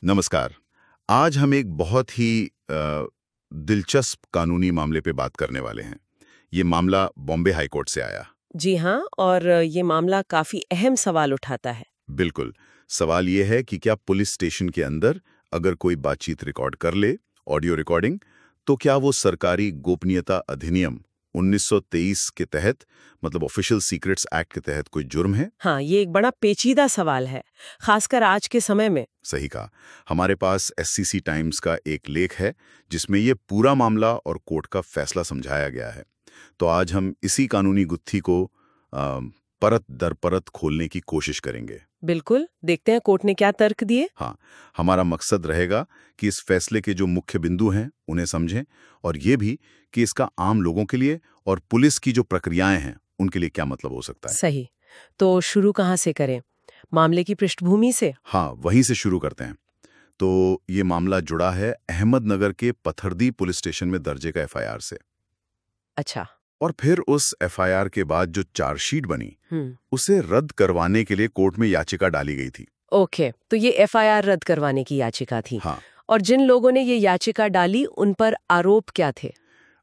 नमस्कार। आज हम एक बहुत ही दिलचस्प कानूनी मामले पे बात करने वाले हैं। ये मामला बॉम्बे हाई कोर्ट से आया। जी हाँ, और ये मामला काफी अहम सवाल उठाता है। बिल्कुल। सवाल ये है कि क्या पुलिस स्टेशन के अंदर अगर कोई बातचीत रिकॉर्ड कर ले, ऑडियो रिकॉर्डिंग, तो क्या वो सरकारी गोपनीयता अधिनियम 1923 के तहत, मतलब ऑफिशियल सीक्रेट्स एक्ट के तहत कोई जुर्म है? हाँ, ये एक बड़ा पेचीदा सवाल है, खासकर आज के समय में। सही कहा। हमारे पास एससीसी टाइम्स का एक लेख है जिसमें ये पूरा मामला और कोर्ट का फैसला समझाया गया है। तो आज हम इसी कानूनी गुत्थी को परत दर परत खोलने की कोशिश करेंगे। बिल्कुल, देखते हैं कोर्ट ने क्या तर्क दिए। हाँ, हमारा मकसद रहेगा कि इस फैसले के जो मुख्य बिंदु हैं उन्हें समझें, और ये भी कि इसका आम लोगों के लिए और पुलिस की जो प्रक्रियाएं हैं उनके लिए क्या मतलब हो सकता है। सही। तो शुरू कहाँ से करें? मामले की पृष्ठभूमि से? हाँ, वहीं से शुरू करते हैं। तो ये मामला जुड़ा है अहमदनगर के पथरदी पुलिस स्टेशन में दर्ज एक एफआईआर से। अच्छा। और फिर उस एफआईआर के बाद जो चार्जशीट बनी, उसे रद्द करवाने के लिए कोर्ट में याचिका डाली गई थी। ओके, तो ये एफआईआर रद्द करवाने की याचिका थी। हाँ। और जिन लोगों ने ये याचिका डाली उन पर आरोप क्या थे?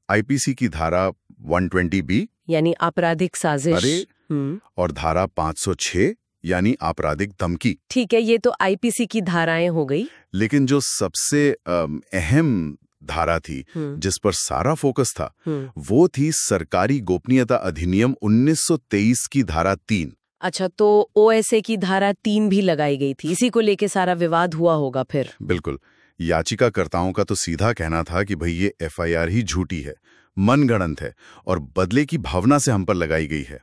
आईपीसी की धारा 120B यानी आपराधिक साजिश। अरे, और धारा 506 यानी आपराधिक धमकी। ठीक है, ये तो आईपीसी की धाराएं हो गई। लेकिन जो सबसे अहम धारा थी जिस पर सारा फोकस था, वो थी सरकारी गोपनीयता अधिनियम 1923 की धारा 3। अच्छा, तो ओएसए की धारा 3 भी लगाई गई थी। इसी को लेके सारा विवाद हुआ होगा फिर। बिल्कुल। याचिकाकर्ताओं का तो सीधा कहना था कि भाई ये एफआईआर ही झूठी है, मनगढ़ंत है और बदले की भावना से हम पर लगाई गई है।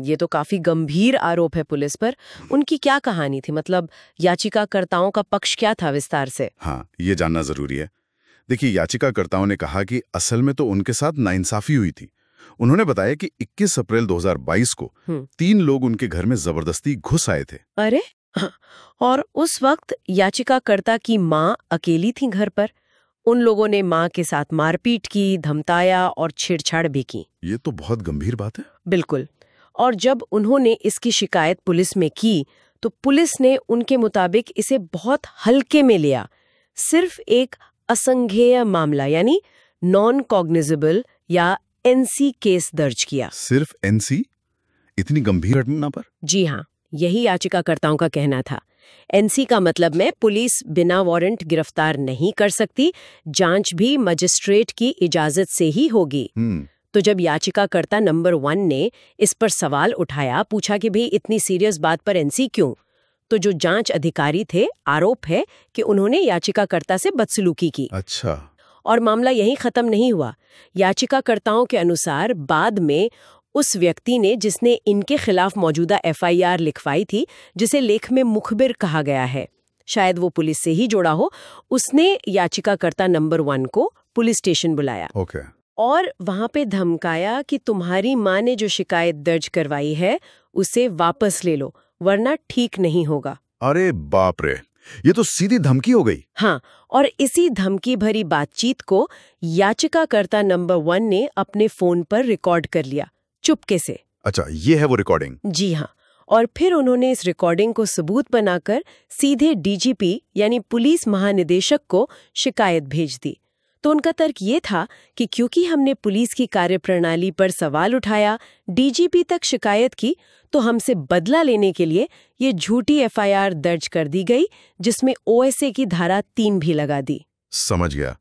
ये तो काफी गंभीर आरोप है पुलिस पर। उनकी क्या कहानी थी? मतलब याचिकाकर्ताओं का पक्ष क्या था, विस्तार से? हाँ, ये जानना जरूरी है। देखिए, याचिकाकर्ताओं ने कहा कि असल में तो उनके साथ नाइंसाफी हुई थी। उन्होंने बताया कि 21 अप्रैल 2022 को 3 लोग उनके घर में जबरदस्ती घुस आए थे। अरे, और उस वक्त याचिकाकर्ता की माँ अकेली थी घर पर। उन लोगों ने माँ के साथ मारपीट की, धमकाया और छेड़छाड़ भी की। ये तो बहुत गंभीर बात है। बिल्कुल। और जब उन्होंने इसकी शिकायत पुलिस में की, तो पुलिस ने उनके मुताबिक इसे बहुत हल्के में लिया। सिर्फ एक असंज्ञेय मामला यानी नॉन कॉग्निजेबल या एनसी केस दर्ज किया। सिर्फ एनसी? इतनी गंभीर घटना पर? जी हाँ, यही याचिकाकर्ताओं का कहना था। एनसी का मतलब में पुलिस बिना वारंट गिरफ्तार नहीं कर सकती, जांच भी मजिस्ट्रेट की इजाजत से ही होगी। तो जब याचिकाकर्ता नंबर 1 ने इस पर सवाल उठाया, पूछा कि भाई इतनी सीरियस बात पर एनसी क्यों, तो जो जांच अधिकारी थे, आरोप है कि उन्होंने याचिकाकर्ता से बदसलूकी की। अच्छा। और मामला यहीं खत्म नहीं हुआ। याचिकाकर्ताओं के अनुसार बाद में उस व्यक्ति ने जिसने इनके खिलाफ मौजूदा एफआईआर लिखवाई थी, जिसे लेख में मुखबिर कहा गया है, शायद वो पुलिस से ही जुड़ा हो, उसने याचिकाकर्ता नंबर 1 को पुलिस स्टेशन बुलाया। ओके। और वहां पे धमकाया कि तुम्हारी माँ ने जो शिकायत दर्ज करवाई है उसे वापस ले लो, वरना ठीक नहीं होगा। अरे बाप रे, ये तो सीधी धमकी हो गई। हाँ, और इसी धमकी भरी बातचीत को याचिकाकर्ता नंबर 1 ने अपने फोन पर रिकॉर्ड कर लिया, चुपके से। अच्छा, ये है वो रिकॉर्डिंग? जी हाँ। और फिर उन्होंने इस रिकॉर्डिंग को सबूत बनाकर सीधे डीजीपी यानी पुलिस महानिदेशक को शिकायत भेज दी। तो उनका तर्क ये था कि क्योंकि हमने पुलिस की कार्यप्रणाली पर सवाल उठाया, डीजीपी तक शिकायत की, तो हमसे बदला लेने के लिए ये झूठी एफआईआर दर्ज कर दी गई, जिसमें ओएसए की धारा 3 भी लगा दी। समझ गया।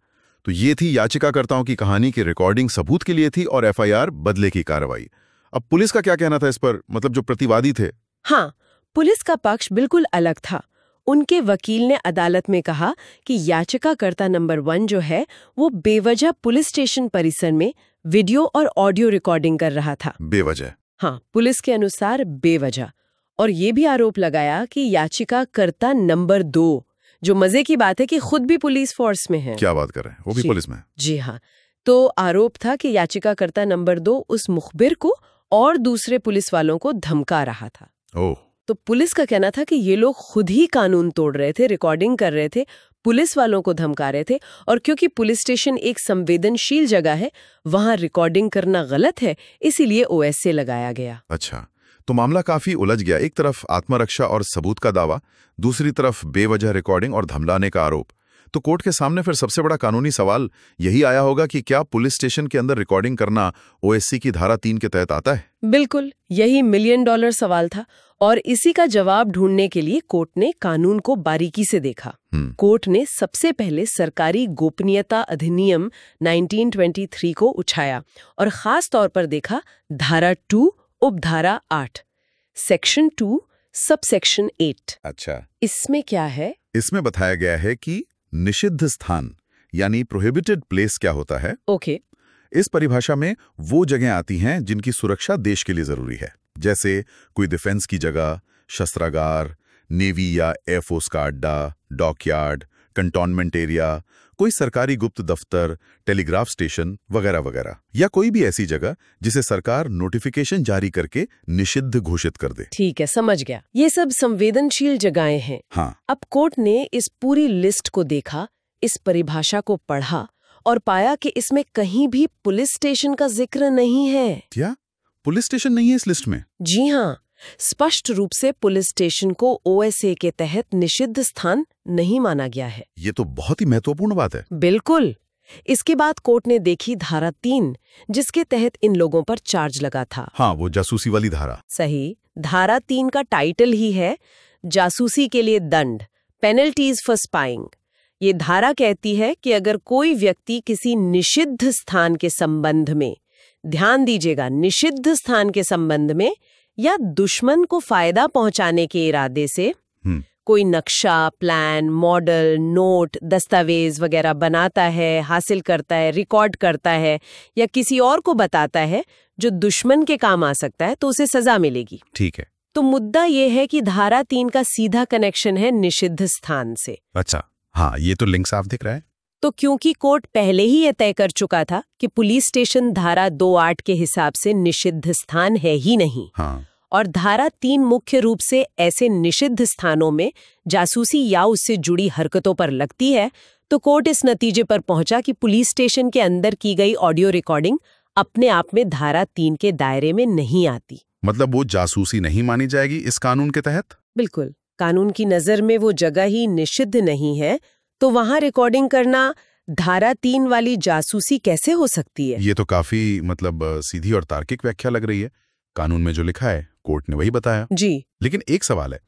तो ये थी याचिकाकर्ताओं की कहानी की रिकॉर्डिंग सबूत के लिए थी और एफआईआर बदले की कार्रवाई। अब पुलिस का क्या कहना था इस पर, मतलब जो प्रतिवादी थे? हाँ, पुलिस का पक्ष बिल्कुल अलग था। उनके वकील ने अदालत में कहा कि याचिकाकर्ता नंबर 1 जो है वो बेवजह पुलिस स्टेशन परिसर में वीडियो और ऑडियो रिकॉर्डिंग कर रहा था। बेवजह? हाँ, पुलिस के अनुसार बेवजह। और ये भी आरोप लगाया कि याचिकाकर्ता नंबर 2, जो मजे की बात है कि खुद भी पुलिस फोर्स में है। क्या बात कर रहे हैं, वो भी पुलिस में? जी हाँ। तो आरोप था कि याचिकाकर्ता नंबर 2 उस मुखबिर को और दूसरे पुलिस वालों को धमका रहा था। ओह। तो पुलिस का कहना था कि ये लोग खुद ही कानून तोड़ रहे थे, रिकॉर्डिंग कर रहे थे, पुलिस वालों को धमका रहे थे, और क्योंकि पुलिस स्टेशन एक संवेदनशील जगह है, वहां रिकॉर्डिंग करना गलत है, इसीलिए ओएसए लगाया गया। अच्छा, तो मामला काफी उलझ गया। एक तरफ आत्मरक्षा और सबूत का दावा, दूसरी तरफ बेवजह रिकॉर्डिंग और धमलाने का आरोप। तो कोर्ट के सामने फिर सबसे बड़ा कानूनी सवाल यही आया होगा कि क्या पुलिस स्टेशन के अंदर रिकॉर्डिंग करना ओएससी की धारा 3 के तहत आता है? बिल्कुल, यही मिलियन डॉलर सवाल था और इसी का जवाब ढूंढने के लिए कोर्ट ने कानून को बारीकी से देखा। कोर्ट ने सबसे पहले सरकारी गोपनीयता अधिनियम 1923 को उठाया और खास तौर पर देखा धारा 2 उपधारा 8 सेक्शन 2 सबसेक्शन 8। अच्छा, इसमें क्या है? इसमें बताया गया है कि निषिद्ध स्थान यानी प्रोहिबिटेड प्लेस क्या होता है। ओके। इस परिभाषा में वो जगह आती हैं जिनकी सुरक्षा देश के लिए जरूरी है, जैसे कोई डिफेंस की जगह, शस्त्रागार, नेवी या एयरफोर्स का अड्डा, डॉकयार्ड, कंटोनमेंट एरिया, कोई सरकारी गुप्त दफ्तर, टेलीग्राफ स्टेशन वगैरह वगैरह, या कोई भी ऐसी जगह जिसे सरकार नोटिफिकेशन जारी करके निषिद्ध घोषित कर दे। ठीक है, समझ गया। ये सब संवेदनशील जगहें हैं। हाँ। अब कोर्ट ने इस पूरी लिस्ट को देखा, इस परिभाषा को पढ़ा और पाया कि इसमें कहीं भी पुलिस स्टेशन का जिक्र नहीं है। क्या पुलिस स्टेशन नहीं है इस लिस्ट में? जी हाँ, स्पष्ट रूप से पुलिस स्टेशन को ओएसए के तहत निषिद्ध स्थान नहीं माना गया है। ये तो बहुत ही महत्वपूर्ण बात है। बिल्कुल। इसके बाद कोर्ट ने देखी धारा 3, जिसके तहत इन लोगों पर चार्ज लगा था। हाँ, वो जासूसी वाली धारा। सही। धारा 3 का टाइटल ही है जासूसी के लिए दंड, पेनल्टीज फॉर स्पाइंग। ये धारा कहती है कि अगर कोई व्यक्ति किसी निषिद्ध स्थान के संबंध में, ध्यान दीजिएगा, निषिद्ध स्थान के संबंध में या दुश्मन को फायदा पहुंचाने के इरादे से कोई नक्शा, प्लान, मॉडल, नोट, दस्तावेज वगैरह बनाता है, हासिल करता है, रिकॉर्ड करता है या किसी और को बताता है जो दुश्मन के काम आ सकता है, तो उसे सजा मिलेगी। ठीक है। तो मुद्दा ये है कि धारा 3 का सीधा कनेक्शन है निषिद्ध स्थान से। अच्छा, हाँ, ये तो लिंक साफ दिख रहा है। तो क्योंकि कोर्ट पहले ही ये तय कर चुका था कि पुलिस स्टेशन धारा 2(8) के हिसाब से निषिद्ध स्थान है ही नहीं, हाँ, और धारा 3 मुख्य रूप से ऐसे निषिद्ध स्थानों में जासूसी या उससे जुड़ी हरकतों पर लगती है, तो कोर्ट इस नतीजे पर पहुंचा कि पुलिस स्टेशन के अंदर की गई ऑडियो रिकॉर्डिंग अपने आप में धारा 3 के दायरे में नहीं आती। मतलब वो जासूसी नहीं मानी जाएगी इस कानून के तहत? बिल्कुल। कानून की नजर में वो जगह ही निषिद्ध नहीं है, तो वहां रिकॉर्डिंग करना धारा 3 वाली जासूसी कैसे हो सकती है? ये तो काफी सीधी और तार्किक व्याख्या लग रही है। कानून में जो लिखा है कोर्ट ने वही बताया। जी। लेकिन एक सवाल है,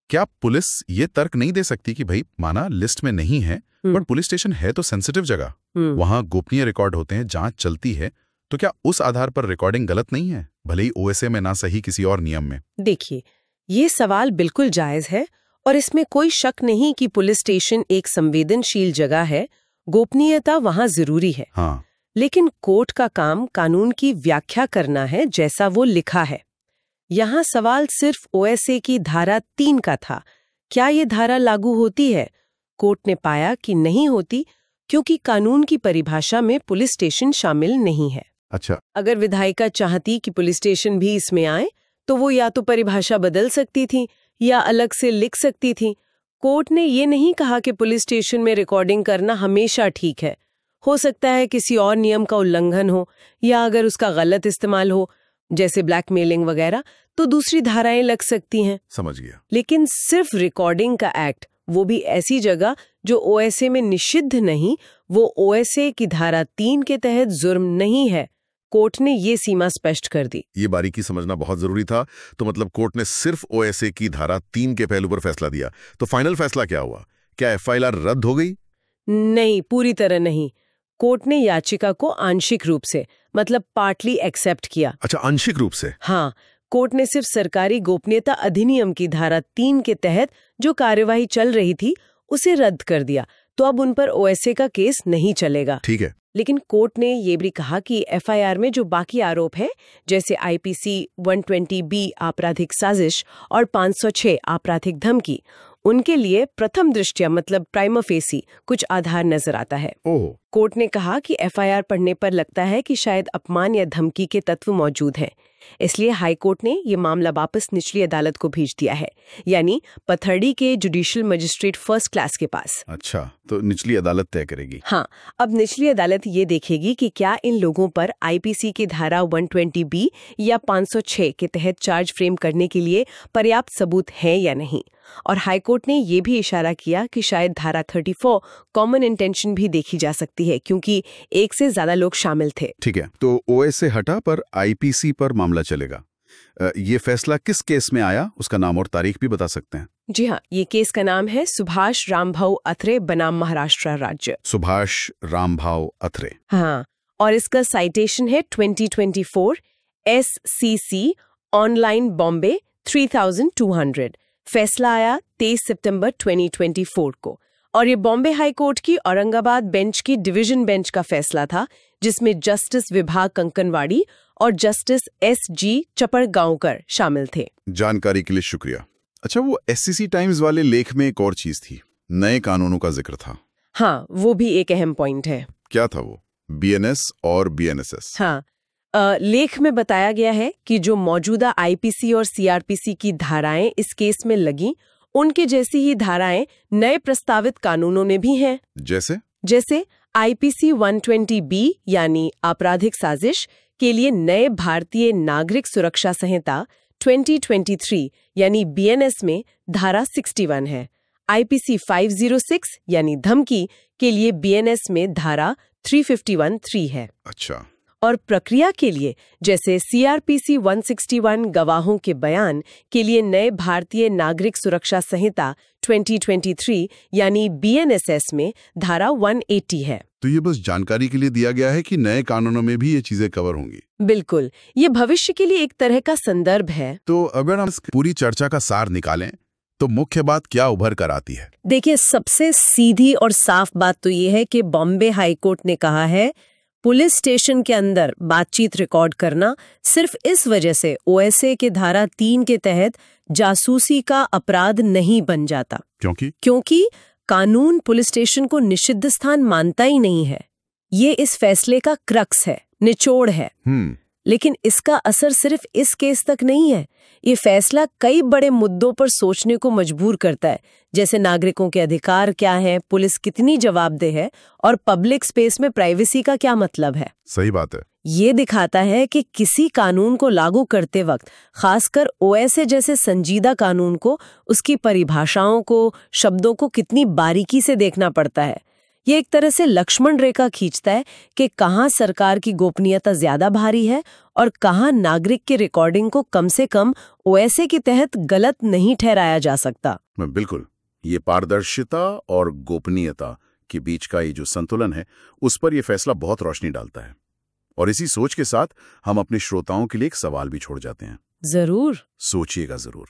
क्या पुलिस ये तर्क नहीं दे सकती कि भाई माना लिस्ट में नहीं है, बट पुलिस स्टेशन है तो सेंसिटिव जगह, वहां गोपनीय रिकॉर्ड होते हैं, जांच चलती है, तो क्या उस आधार पर रिकॉर्डिंग गलत नहीं है, भले ही ओएसए में ना सही किसी और नियम में? देखिए, ये सवाल बिल्कुल जायज है और इसमें कोई शक नहीं कि पुलिस स्टेशन एक संवेदनशील जगह है, गोपनीयता वहां जरूरी है। हाँ। लेकिन कोर्ट का काम कानून की व्याख्या करना है जैसा वो लिखा है। यहाँ सवाल सिर्फ ओएसए की धारा 3 का था। क्या ये धारा लागू होती है? कोर्ट ने पाया कि नहीं होती, क्योंकि कानून की परिभाषा में पुलिस स्टेशन शामिल नहीं है। अच्छा। अगर विधायिका चाहती कि पुलिस स्टेशन भी इसमें आए, तो वो या तो परिभाषा बदल सकती थी या अलग से लिख सकती थी। कोर्ट ने ये नहीं कहा कि पुलिस स्टेशन में रिकॉर्डिंग करना हमेशा ठीक है। हो सकता है किसी और नियम का उल्लंघन हो या अगर उसका गलत इस्तेमाल हो, जैसे ब्लैकमेलिंग वगैरह, तो दूसरी धाराएं लग सकती हैं। समझ गया। लेकिन सिर्फ रिकॉर्डिंग का एक्ट, वो भी ऐसी जगह जो ओएसए में निषिद्ध नहीं, वो ओएसए की धारा 3 के तहत जुर्म नहीं है। कोर्ट ने ये सीमा स्पष्ट कर दी। ये बारीकी समझना बहुत जरूरी था। तो मतलब कोर्ट ने सिर्फ ओएसए की धारा 3 के पहलू पर फैसला दिया। तो फाइनल फैसला क्या हुआ? क्या एफआईआर रद्द हो गई? नहीं, पूरी तरह नहीं। कोर्ट ने याचिका को आंशिक रूप से, मतलब पार्टली एक्सेप्ट किया। अच्छा, आंशिक रूप से? हाँ, कोर्ट ने सिर्फ सरकारी गोपनीयता अधिनियम की धारा 3 के तहत जो कार्यवाही चल रही थी उसे रद्द कर दिया। तो अब उन पर ओएसए का केस नहीं चलेगा। ठीक है। लेकिन कोर्ट ने ये भी कहा कि एफआईआर में जो बाकी आरोप है, जैसे आईपीसी 120B आपराधिक साजिश और 506 आपराधिक धमकी, उनके लिए प्रथम दृष्टया, मतलब प्राइमा फेसी, कुछ आधार नजर आता है। कोर्ट ने कहा कि एफआईआर पढ़ने पर लगता है कि शायद अपमान या धमकी के तत्व मौजूद हैं, इसलिए हाईकोर्ट ने ये मामला वापस निचली अदालत को भेज दिया है, यानी पथरडी के जुडिशियल मजिस्ट्रेट फर्स्ट क्लास के पास। अच्छा, तो निचली अदालत तय करेगी। हाँ, अब निचली अदालत ये देखेगी कि क्या इन लोगों पर आईपीसी की धारा 120B या 506 के तहत चार्ज फ्रेम करने के लिए पर्याप्त सबूत है या नहीं। और हाईकोर्ट ने ये भी इशारा किया कि शायद धारा 34 कॉमन इंटेंशन भी देखी जा सकती है, क्योंकि एक से ज्यादा लोग शामिल थे। ठीक है, तो ओएस से हटा पर आईपीसी पर मामला चलेगा। ये फैसला किस केस में आया, उसका नाम और तारीख भी बता सकते हैं? जी हाँ, ये केस का नाम है सुभाष रामभाऊ अत्रे बनाम महाराष्ट्र राज्य। सुभाष रामभाऊ अत्रे। हाँ, और इसका साइटेशन है 2024 SCC ऑनलाइन बॉम्बे 3200। फैसला आया 23 सितंबर 2024 को, और ये बॉम्बे हाई कोर्ट की औरंगाबाद बेंच की डिवीजन बेंच का फैसला था, जिसमें जस्टिस विभाग कंकनवाड़ी और जस्टिस SG चपड़गांवकर शामिल थे। जानकारी के लिए शुक्रिया। अच्छा, वो SCC टाइम्स वाले लेख में एक और चीज थी, नए कानूनों का जिक्र था। हाँ, वो भी एक अहम पॉइंट है। क्या था वो? BNS और BNSS। हाँ, लेख में बताया गया है कि जो मौजूदा आईपीसी और CRPC की धाराएं इस केस में लगी, उनके जैसी ही धाराएं नए प्रस्तावित कानूनों में भी हैं। जैसे आईपीसी 120B यानी आपराधिक साजिश के लिए नए भारतीय नागरिक सुरक्षा संहिता 2023 यानी BNS में धारा 61 है। आईपीसी 506 यानी धमकी के लिए BNS में धारा 351(3) है। अच्छा। और प्रक्रिया के लिए जैसे CRPC 161 गवाहों के बयान के लिए नए भारतीय नागरिक सुरक्षा संहिता 2023 यानी BNSS में धारा 180 है। तो ये बस जानकारी के लिए दिया गया है कि नए कानूनों में भी ये चीजें कवर होंगी? बिल्कुल, ये भविष्य के लिए एक तरह का संदर्भ है। तो अगर हम पूरी चर्चा का सार निकालें तो मुख्य बात क्या उभर कर आती है? देखिए, सबसे सीधी और साफ बात तो ये है कि बॉम्बे हाईकोर्ट ने कहा है पुलिस स्टेशन के अंदर बातचीत रिकॉर्ड करना सिर्फ इस वजह से OSA के धारा 3 के तहत जासूसी का अपराध नहीं बन जाता। क्योंकि कानून पुलिस स्टेशन को निषिद्ध स्थान मानता ही नहीं है। ये इस फैसले का क्रक्स है, निचोड़ है। लेकिन इसका असर सिर्फ इस केस तक नहीं है। ये फैसला कई बड़े मुद्दों पर सोचने को मजबूर करता है, जैसे नागरिकों के अधिकार क्या हैं, पुलिस कितनी जवाबदेह है और पब्लिक स्पेस में प्राइवेसी का क्या मतलब है। सही बात है। ये दिखाता है कि किसी कानून को लागू करते वक्त, खासकर OSA जैसे संजीदा कानून को, उसकी परिभाषाओं को, शब्दों को कितनी बारीकी से देखना पड़ता है। ये एक तरह से लक्ष्मण रेखा खींचता है कि कहाँ सरकार की गोपनीयता ज्यादा भारी है और कहाँ नागरिक की रिकॉर्डिंग को कम से कम OSA के तहत गलत नहीं ठहराया जा सकता। बिल्कुल, ये पारदर्शिता और गोपनीयता के बीच का ये जो संतुलन है, उस पर यह फैसला बहुत रोशनी डालता है। और इसी सोच के साथ हम अपने श्रोताओं के लिए एक सवाल भी छोड़ जाते हैं। जरूर सोचिएगा जरूर,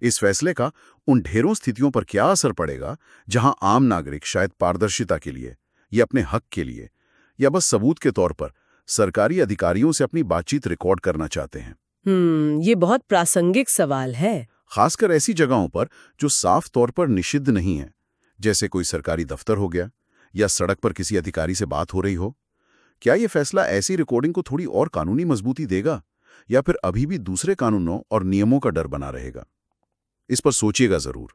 इस फैसले का उन ढेरों स्थितियों पर क्या असर पड़ेगा जहां आम नागरिक शायद पारदर्शिता के लिए या अपने हक के लिए या बस सबूत के तौर पर सरकारी अधिकारियों से अपनी बातचीत रिकॉर्ड करना चाहते हैं। ये बहुत प्रासंगिक सवाल है, खासकर ऐसी जगहों पर जो साफ तौर पर निषिद्ध नहीं है, जैसे कोई सरकारी दफ्तर हो गया या सड़क पर किसी अधिकारी से बात हो रही हो। क्या ये फैसला ऐसी रिकॉर्डिंग को थोड़ी और कानूनी मजबूती देगा या फिर अभी भी दूसरे कानूनों और नियमों का डर बना रहेगा? इस पर सोचिएगा जरूर।